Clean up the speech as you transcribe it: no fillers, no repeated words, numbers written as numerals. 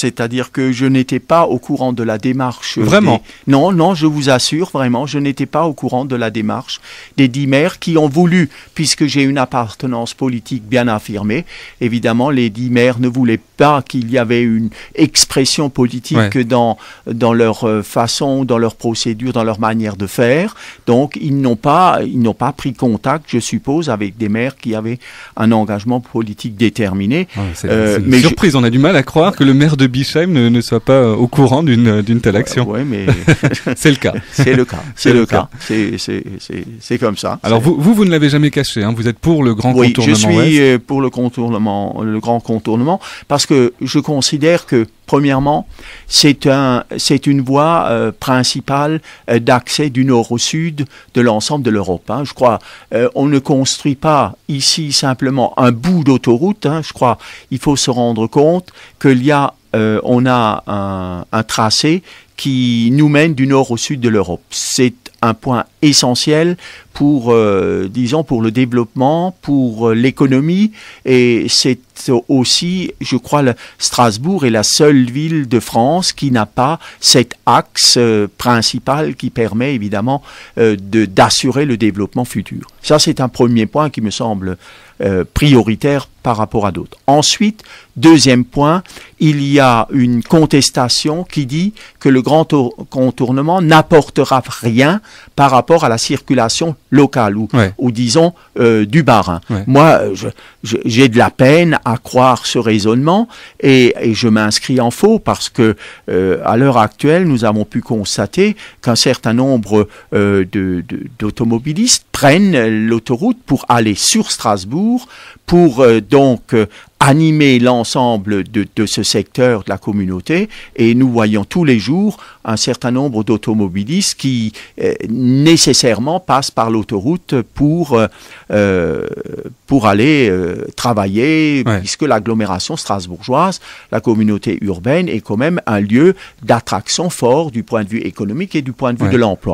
c'est-à-dire que je n'étais pas au courant de la démarche. Vraiment? Non, je vous assure, vraiment, je n'étais pas au courant de la démarche des 10 maires qui ont voulu, puisque j'ai une appartenance politique bien affirmée, évidemment, les 10 maires ne voulaient pas qu'il y avait une expression politique dans leur façon, dans leur procédure, dans leur manière de faire. Donc, ils n'ont pas pris contact, je suppose, avec des maires qui avaient un engagement politique déterminé. C'est une surprise, on a du mal à croire que le maire de Bischheim ne soit pas au courant d'une telle action. Oui, mais c'est le cas. C'est le cas. C'est comme ça. Alors vous ne l'avez jamais caché, hein. Vous êtes pour le grand contournement ouest. Oui, je suis pour le grand contournement, parce que je considère que premièrement, c'est une voie principale d'accès du nord au sud de l'ensemble de l'Europe. Hein. Je crois, on ne construit pas ici simplement un bout d'autoroute. Hein. Je crois, il faut se rendre compte on a un tracé qui nous mène du nord au sud de l'Europe. C'est un point essentiel pour le développement, pour l'économie, et c'est aussi, je crois, Strasbourg est la seule ville de France qui n'a pas cet axe principal qui permet évidemment d'assurer le développement futur. Ça, c'est un premier point qui me semble prioritaire par rapport à d'autres. Ensuite, deuxième point, il y a une contestation qui dit que le grand contournement n'apportera rien par rapport à la circulation locale ou disons du Bas-Rhin. Moi, j'ai de la peine à croire ce raisonnement et je m'inscris en faux parce que à l'heure actuelle, nous avons pu constater qu'un certain nombre d'automobilistes prennent l'autoroute pour aller sur Strasbourg, pour donc animer l'ensemble de ce secteur de la communauté, et nous voyons tous les jours un certain nombre d'automobilistes qui nécessairement passent par l'autoroute pour aller travailler, puisque l'agglomération strasbourgeoise, la communauté urbaine, est quand même un lieu d'attraction fort du point de vue économique et du point de vue de l'emploi.